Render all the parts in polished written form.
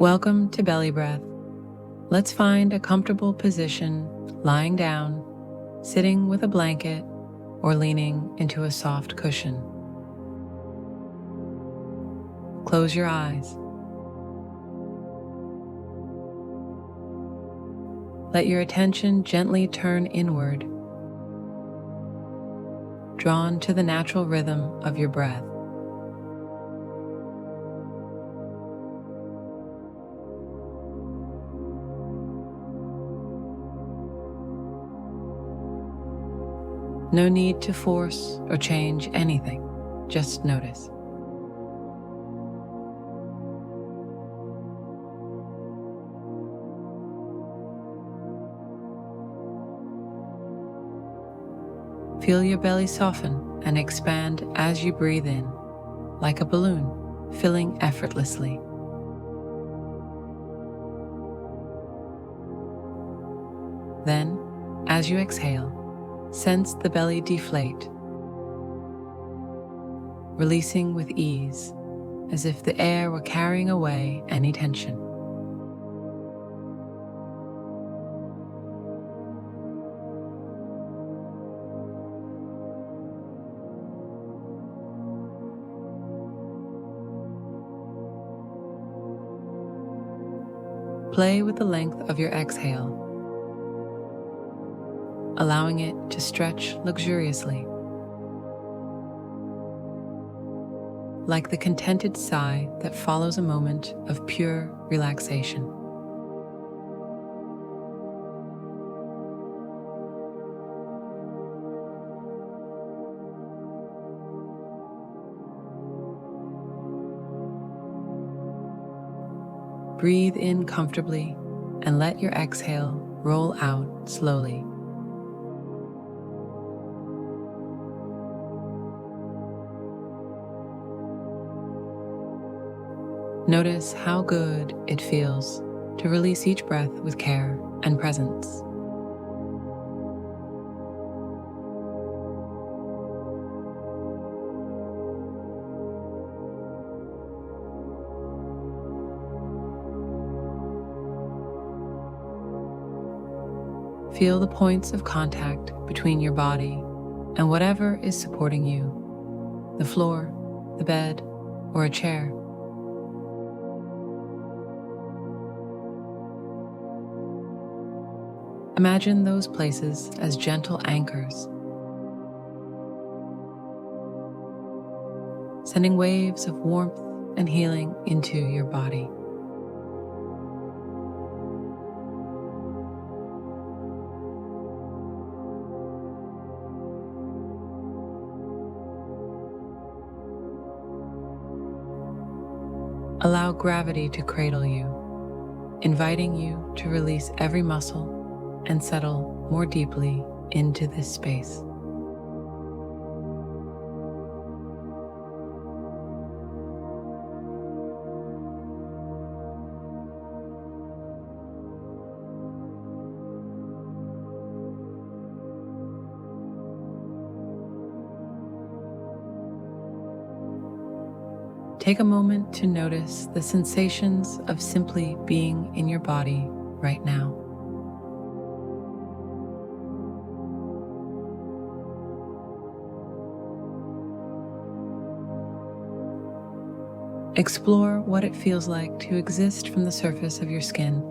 Welcome to belly breath. Let's find a comfortable position, lying down, sitting with a blanket, or leaning into a soft cushion. Close your eyes. Let your attention gently turn inward, drawn to the natural rhythm of your breath. No need to force or change anything, just notice. Feel your belly soften and expand as you breathe in, like a balloon, filling effortlessly. Then, as you exhale, sense the belly deflate, releasing with ease, as if the air were carrying away any tension. Play with the length of your exhale, allowing it to stretch luxuriously, like the contented sigh that follows a moment of pure relaxation. Breathe in comfortably and let your exhale roll out slowly. Notice how good it feels to release each breath with care and presence. Feel the points of contact between your body and whatever is supporting you, the floor, the bed, or a chair. Imagine those places as gentle anchors, sending waves of warmth and healing into your body. Allow gravity to cradle you, inviting you to release every muscle and settle more deeply into this space. Take a moment to notice the sensations of simply being in your body right now. Explore what it feels like to exist from the surface of your skin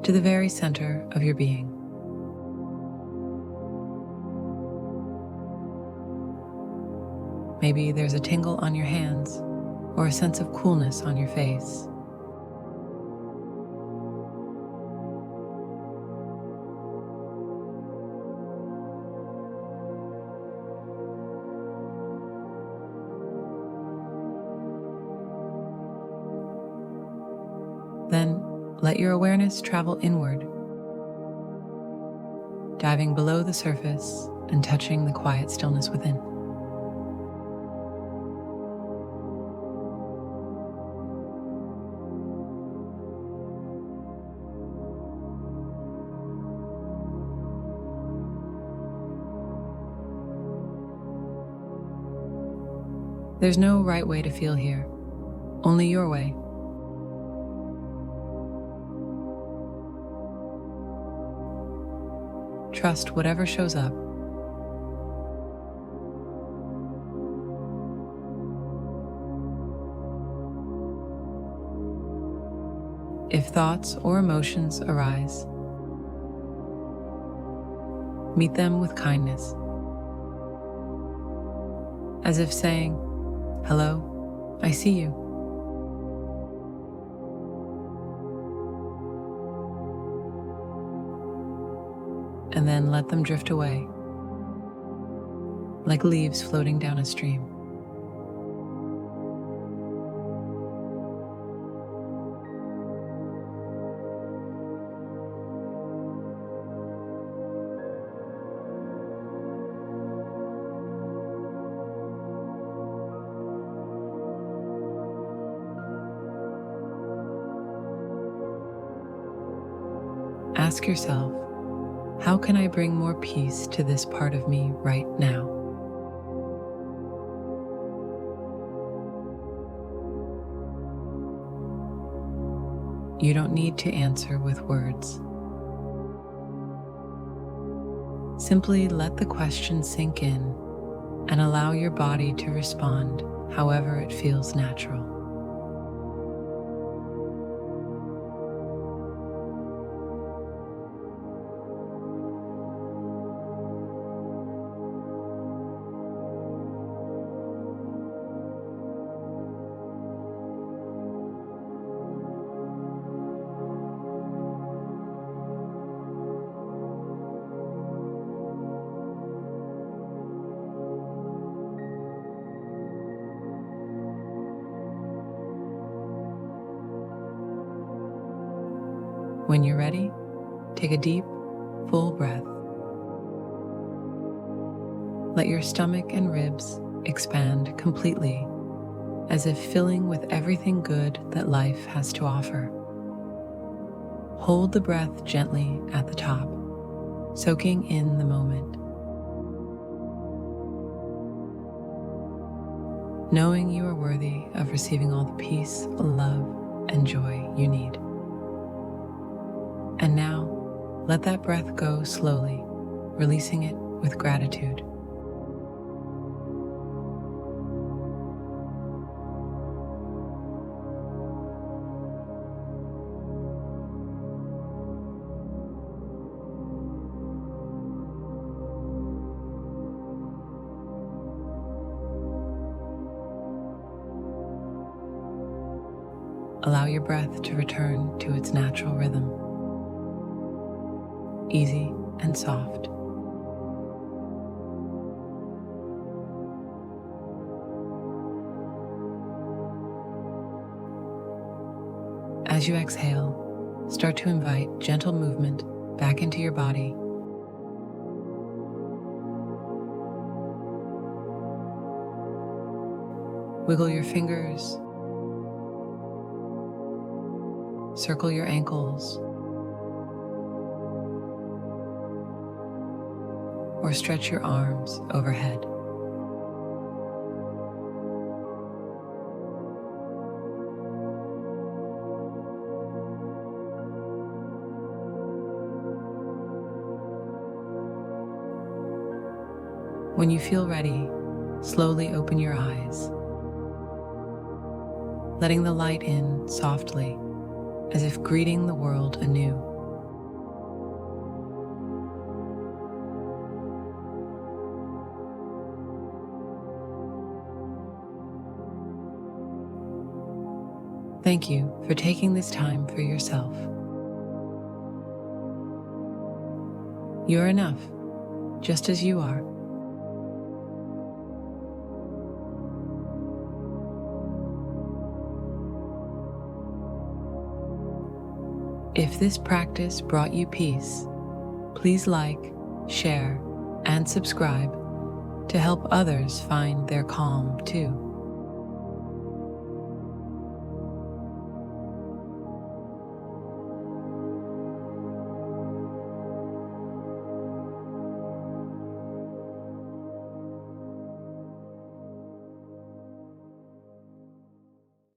to the very center of your being. Maybe there's a tingle on your hands or a sense of coolness on your face. Then let your awareness travel inward, diving below the surface and touching the quiet stillness within. There's no right way to feel here, only your way. trust whatever shows up. If thoughts or emotions arise, meet them with kindness, as if saying, "Hello, I see you." And then let them drift away, like leaves floating down a stream. Ask yourself, how can I bring more peace to this part of me right now? You don't need to answer with words. Simply let the question sink in and allow your body to respond however it feels natural. When you're ready, take a deep, full breath. Let your stomach and ribs expand completely, as if filling with everything good that life has to offer. Hold the breath gently at the top, soaking in the moment. Knowing you are worthy of receiving all the peace, love, and joy you need. And now, let that breath go slowly, releasing it with gratitude. Allow your breath to return to its natural rhythm, easy and soft. As you exhale, start to invite gentle movement back into your body. Wiggle your fingers, circle your ankles, or stretch your arms overhead. When you feel ready, slowly open your eyes, letting the light in softly, as if greeting the world anew. Thank you for taking this time for yourself. You're enough, just as you are. If this practice brought you peace, please like, share, and subscribe to help others find their calm too.